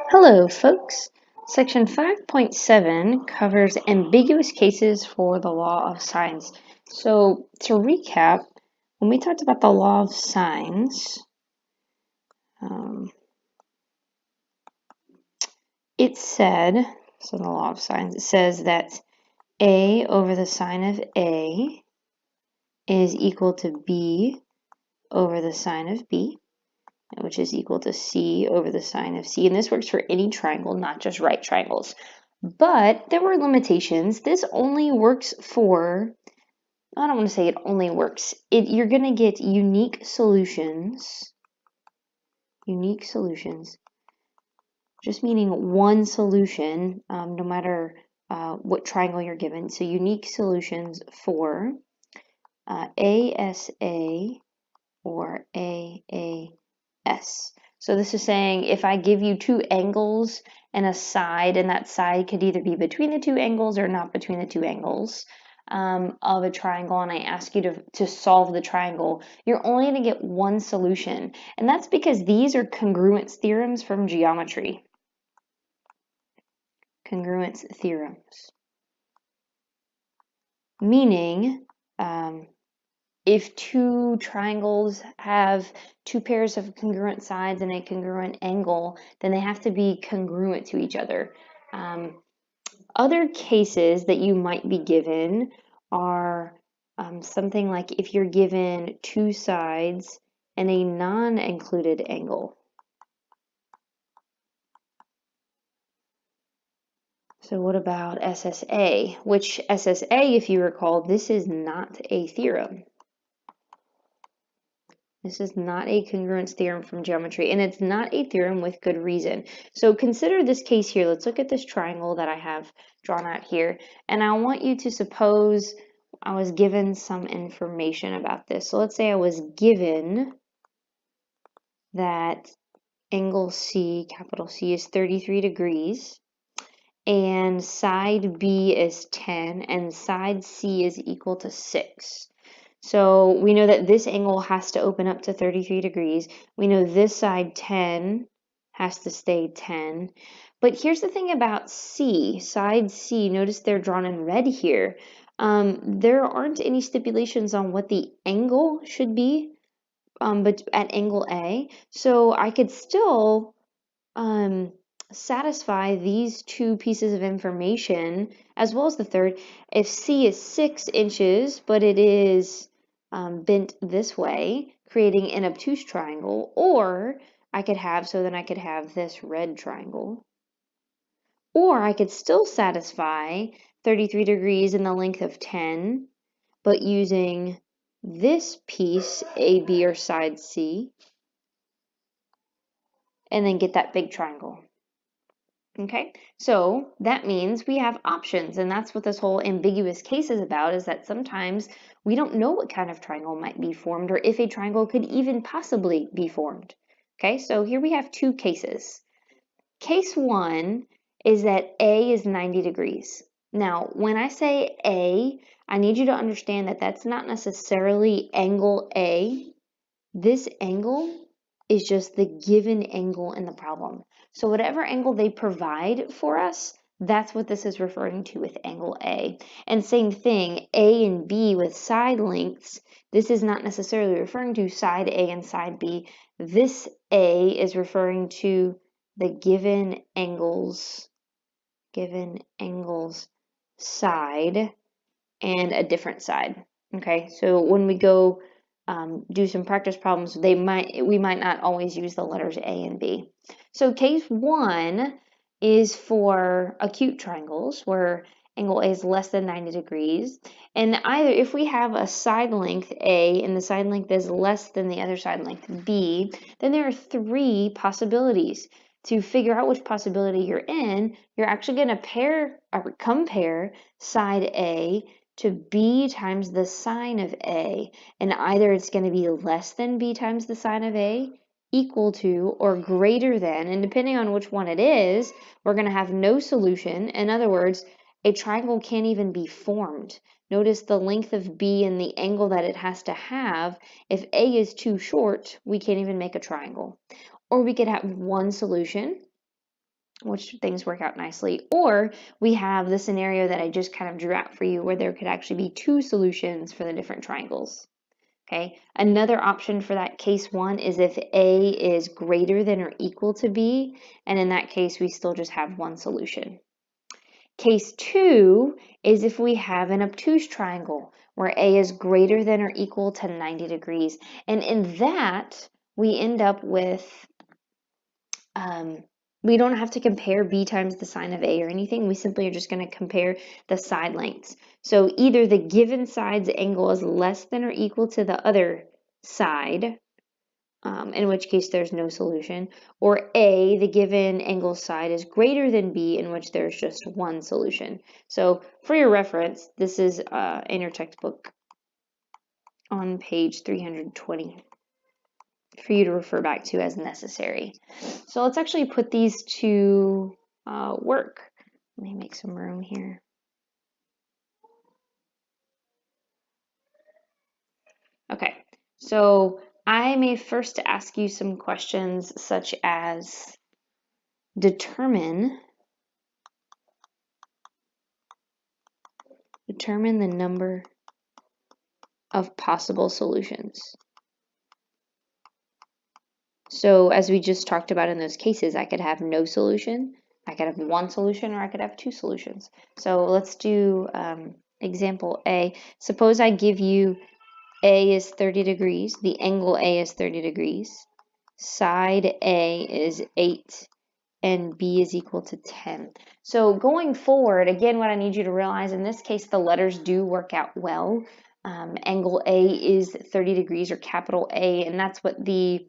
Hello, folks. Section 5.7 covers ambiguous cases for the law of signs. So, to recap, when we talked about the law of signs, it said, so the law of signs, it says that A over the sign of A is equal to B over the sign of B, which is equal to C over the sign of C. And this works for any triangle, not just right triangles. But there were limitations. This only works for, I don't want to say it only works. You're going to get unique solutions. Unique solutions. Just meaning one solution, no matter what triangle you're given. So unique solutions for ASA or AAS. So this is saying if I give you two angles and a side, and that side could either be between the two angles or not between the two angles of a triangle, and I ask you to solve the triangle, you're only going to get one solution. And that's because these are congruence theorems from geometry. Congruence theorems. Meaning, if two triangles have two pairs of congruent sides and a congruent angle, then they have to be congruent to each other. Other cases that you might be given are something like if you're given two sides and a non-included angle. So what about SSA? Which SSA, if you recall, this is not a theorem. This is not a congruence theorem from geometry, and it's not a theorem with good reason. So consider this case here. Let's look at this triangle that I have drawn out here, and I want you to suppose I was given some information about this. So let's say I was given that angle C, capital C, is 33 degrees, and side B is 10, and side C is equal to 6. So we know that this angle has to open up to 33 degrees. We know this side 10 has to stay 10. But here's the thing about C, side C, notice they're drawn in red here. There aren't any stipulations on what the angle should be but at angle A. So I could still satisfy these two pieces of information as well as the third. If C is 6 inches, but it is bent this way, creating an obtuse triangle, or I could have, so then I could have this red triangle. Or I could still satisfy 33 degrees in the length of 10, but using this piece, AB or side C, and then get that big triangle. Okay, so that means we have options, and that's what this whole ambiguous case is about, is that sometimes we don't know what kind of triangle might be formed or if a triangle could even possibly be formed. Okay, so here we have two cases. Case one is that A is 90 degrees. Now, when I say A, I need you to understand that that's not necessarily angle A. This angle is just the given angle in the problem. So whatever angle they provide for us, that's what this is referring to with angle A. And same thing, A and B with side lengths, this is not necessarily referring to side A and side B. This A is referring to the given angles side and a different side. Okay, so when we go do some practice problems, we might not always use the letters A and B. So case one is for acute triangles where angle A is less than 90 degrees. And either if we have a side length A and the side length is less than the other side length B, then there are three possibilities. To figure out which possibility you're in, you're actually going to compare side A to B times the sine of A, and either it's going to be less than B times the sine of A, equal to, or greater than, and depending on which one it is, we're going to have no solution. In other words, a triangle can't even be formed. Notice the length of B and the angle that it has to have. If A is too short, we can't even make a triangle. Or we could have one solution, which things work out nicely. Or we have the scenario that I just kind of drew out for you where there could actually be two solutions for the different triangles. Okay, another option for that case one is if A is greater than or equal to B, and in that case we still just have one solution. Case two is if we have an obtuse triangle where A is greater than or equal to 90 degrees. And in that, we end up with, we don't have to compare B times the sine of A or anything. We simply are just going to compare the side lengths. So either the given side's angle is less than or equal to the other side, in which case there's no solution, or A, the given angle side is greater than B, in which there's just one solution. So for your reference, this is in your textbook on page 320 for you to refer back to as necessary. So let's actually put these to work. Let me make some room here. Okay, so I may first ask you some questions such as determine the number of possible solutions. So as we just talked about in those cases, I could have no solution, I could have one solution, or I could have two solutions. So let's do example A. Suppose I give you A is 30 degrees, the angle A is 30 degrees, side A is 8, and B is equal to 10. So going forward, again, what I need you to realize, in this case, the letters do work out well. Angle A is 30 degrees, or capital A, and that's what the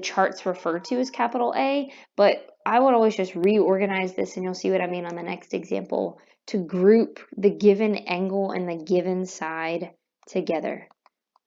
charts refer to as capital A, but I would always just reorganize this, and you'll see what I mean on the next example, to group the given angle and the given side together.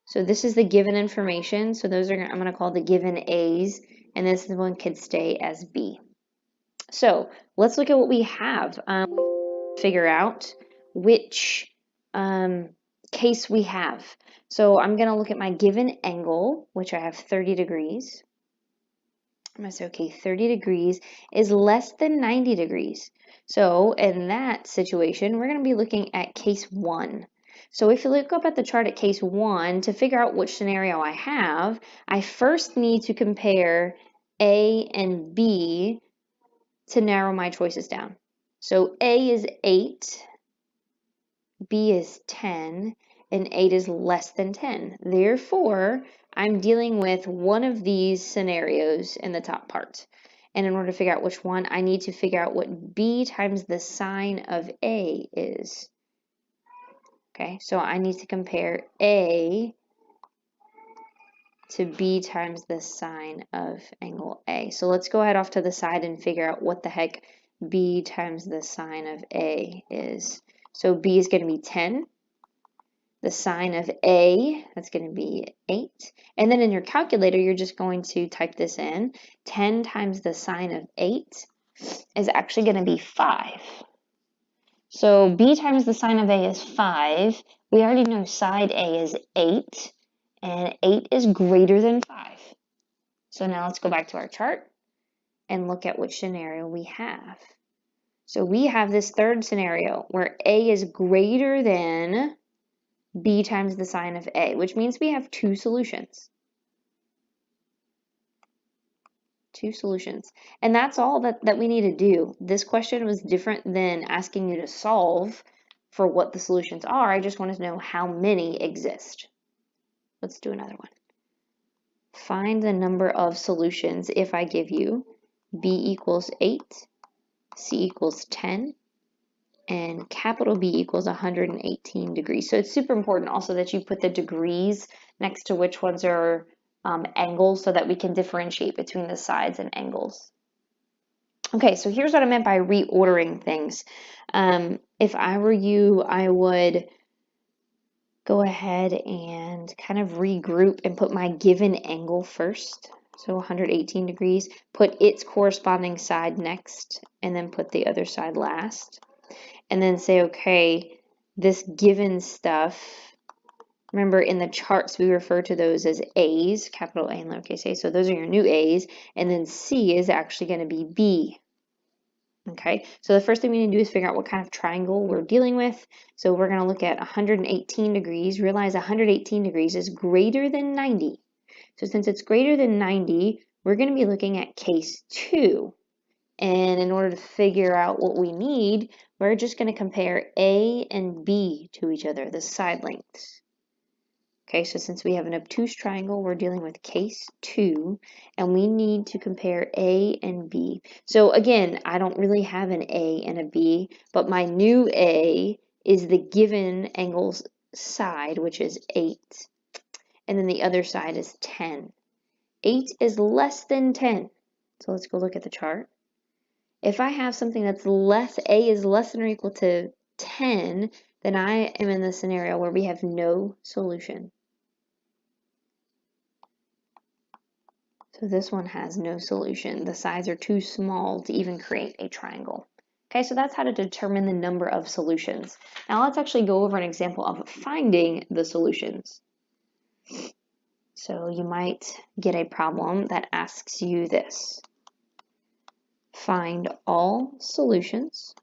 So this is the given information, so those are, I'm going to call the given A's, and this one could stay as B. So let's look at what we have. Figure out which case we have. So I'm going to look at my given angle, which I have 30 degrees. I'm going to say, okay, 30 degrees is less than 90 degrees. So in that situation, we're going to be looking at case one. So if you look up at the chart at case one, to figure out which scenario I have, I first need to compare A and B to narrow my choices down. So A is 8, B is 10, and 8 is less than 10. Therefore, I'm dealing with one of these scenarios in the top part. And in order to figure out which one, I need to figure out what B times the sine of A is. Okay, so I need to compare A to B times the sine of angle A. So let's go ahead off to the side and figure out what the heck B times the sine of A is. So B is going to be 10. The sine of A, that's going to be 8. And then in your calculator, you're just going to type this in. 10 times the sine of 8 is actually going to be 5. So B times the sine of A is 5. We already know side A is 8. And 8 is greater than 5. So now let's go back to our chart and look at which scenario we have. So we have this third scenario where A is greater than B times the sine of A, which means we have two solutions. Two solutions. And that's all that we need to do. This question was different than asking you to solve for what the solutions are. I just wanted to know how many exist. Let's do another one. Find the number of solutions if I give you B equals 8, C equals 10, and capital B equals 118 degrees. So it's super important also that you put the degrees next to which ones are angles so that we can differentiate between the sides and angles. Okay, so here's what I meant by reordering things. If I were you, I would go ahead and kind of regroup and put my given angle first. So 118 degrees, put its corresponding side next, and then put the other side last. And then say, okay, this given stuff, remember in the charts we refer to those as A's, capital A and lowercase a, so those are your new A's, and then C is actually going to be B. Okay, so the first thing we need to do is figure out what kind of triangle we're dealing with. So we're going to look at 118 degrees. Realize 118 degrees is greater than 90. So since it's greater than 90, we're going to be looking at case 2. And in order to figure out what we need, we're just going to compare A and B to each other, the side lengths. Okay, so since we have an obtuse triangle, we're dealing with case 2, and we need to compare A and B. So again, I don't really have an A and a B, but my new A is the given angle's side, which is 8, and then the other side is 10. 8 is less than 10. So let's go look at the chart. If I have something that's A is less than or equal to 10, then I am in the scenario where we have no solution. So this one has no solution. The sides are too small to even create a triangle. Okay, so that's how to determine the number of solutions. Now let's actually go over an example of finding the solutions. So you might get a problem that asks you this. Find all solutions,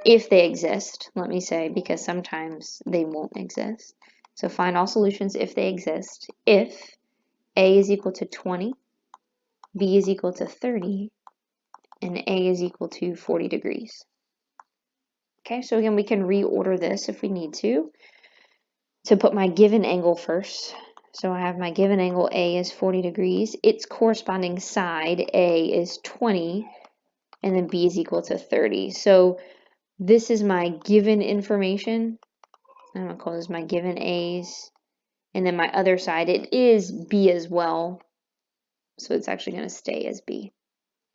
if they exist, let me say, because sometimes they won't exist. So find all solutions if they exist, if A is equal to 20, B is equal to 30, and A is equal to 40 degrees. Okay, so again, we can reorder this if we need to put my given angle first. So I have my given angle A is 40 degrees. Its corresponding side, A, is 20, and then B is equal to 30. So this is my given information. I'm going to call this my given A's. And then my other side, it is B as well. So it's actually going to stay as B.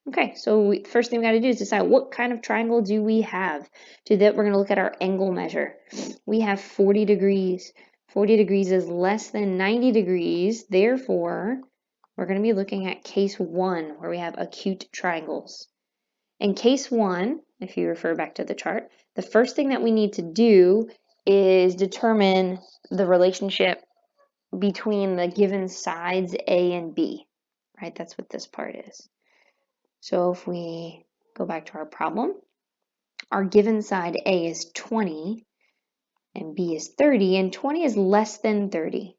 Okay, so first thing we got to do is decide what kind of triangle do we have. To that, we're going to look at our angle measure. We have 40 degrees. 40 degrees is less than 90 degrees. Therefore, we're going to be looking at case 1, where we have acute triangles. In case 1, if you refer back to the chart, the first thing that we need to do is determine the relationship between the given sides A and B, right? That's what this part is. So if we go back to our problem, our given side A is 20 and B is 30, and 20 is less than 30.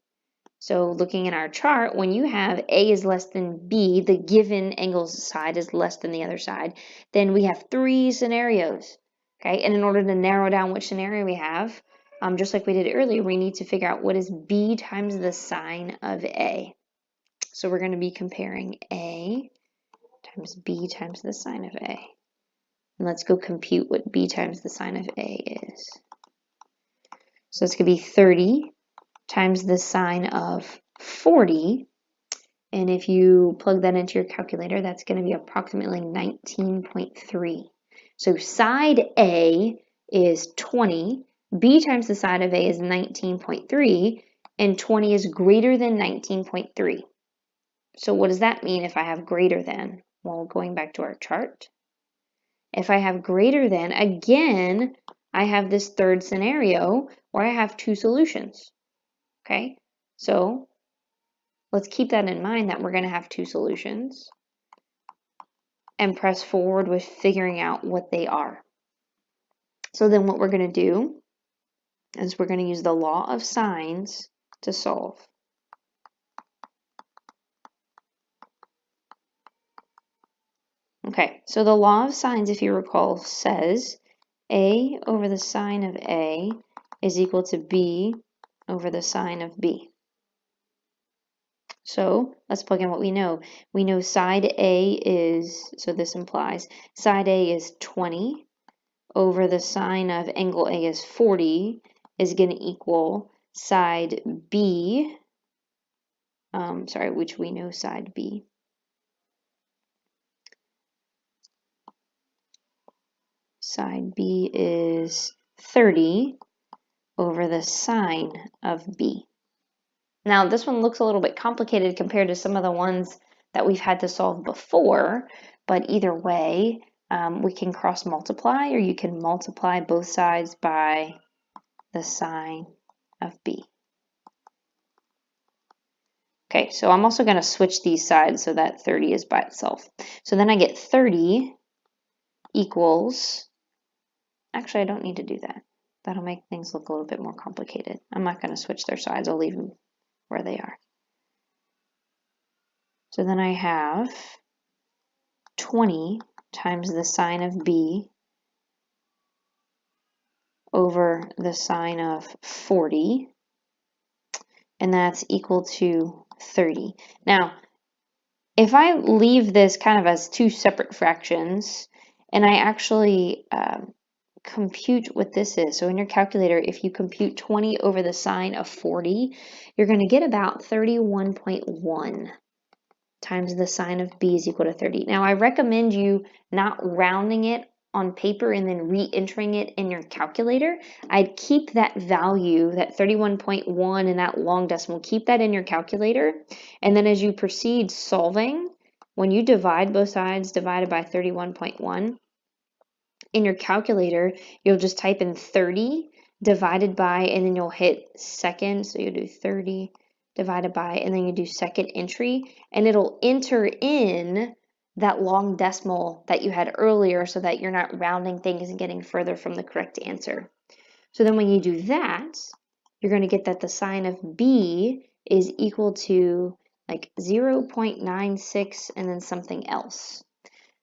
So looking at our chart, when you have A is less than B, the given angle's side is less than the other side, then we have 3 scenarios. Okay, and in order to narrow down which scenario we have, just like we did earlier, we need to figure out what is B times the sine of A. So we're going to be comparing A times B times the sine of A. And let's go compute what B times the sine of A is. So it's going to be 30 times the sine of 40. And if you plug that into your calculator, that's going to be approximately 19.3. So side A is 20. B times the side of A is 19.3. And 20 is greater than 19.3. So what does that mean if I have greater than? Well, going back to our chart, if I have greater than, again, I have this third scenario where I have 2 solutions. Okay, so let's keep that in mind that we're going to have 2 solutions and press forward with figuring out what they are. So then what we're going to do is we're going to use the law of sines to solve. Okay, so the law of sines, if you recall, says A over the sine of A is equal to B over the sine of B. So let's plug in what we know. We know side A is, so this implies side A is 20 over the sine of angle A is 40 is going to equal side B, which we know side B. Side B is 30 over the sine of B. Now this one looks a little bit complicated compared to some of the ones that we've had to solve before, but either way, we can cross multiply, or you can multiply both sides by the sine of B. Okay, so I'm also going to switch these sides so that 30 is by itself. So then I get 30 equals, actually I don't need to do that. That'll make things look a little bit more complicated. I'm not going to switch their sides, I'll leave them where they are. So then I have 20 times the sine of b over the sine of 40, and that's equal to 30. Now, if I leave this kind of as two separate fractions, and I actually compute what this is, so in your calculator, if you compute 20 over the sine of 40, you're going to get about 31.1 times the sine of b is equal to 30. Now, I recommend you not rounding it on paper and then re-entering it in your calculator. I'd keep that value, that 31.1 and that long decimal, keep that in your calculator. And then as you proceed solving, when you divide both sides divided by 31.1, in your calculator, you'll just type in 30 divided by, and then you'll hit second. So you'll do 30 divided by, and then you do second entry, and it'll enter in that long decimal that you had earlier so that you're not rounding things and getting further from the correct answer. So then when you do that, you're going to get that the sine of b is equal to like 0.96 and then something else.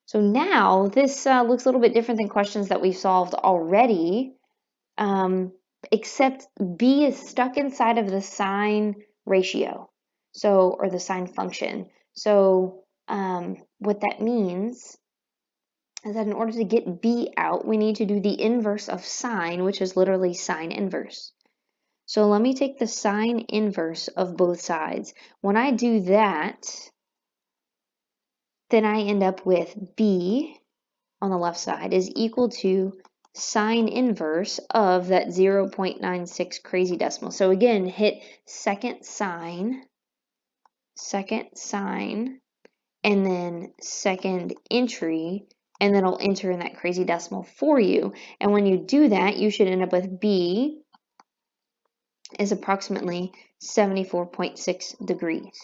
So now this looks a little bit different than questions that we've solved already, except b is stuck inside of the sine ratio, so, or the sine function. So what that means is that in order to get b out, we need to do the inverse of sine, which is literally sine inverse. So let me take the sine inverse of both sides. When I do that, then I end up with b on the left side is equal to sine inverse of that 0.96 crazy decimal. So again, hit second sine, and then second entry, and then it'll enter in that crazy decimal for you. And when you do that, you should end up with b is approximately 74.6 degrees.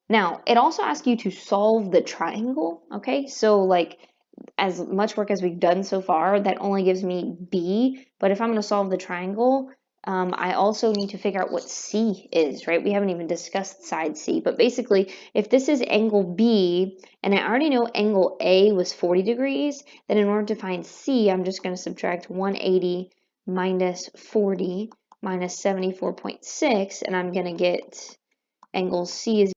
Now, it also asks you to solve the triangle, okay? So like as much work as we've done so far, that only gives me b, but if I'm going to solve the triangle, I also need to figure out what c is, right? We haven't even discussed side c, but basically, if this is angle b, and I already know angle a was 40 degrees, then in order to find c, I'm just going to subtract 180 minus 40 minus 74.6, and I'm going to get angle c is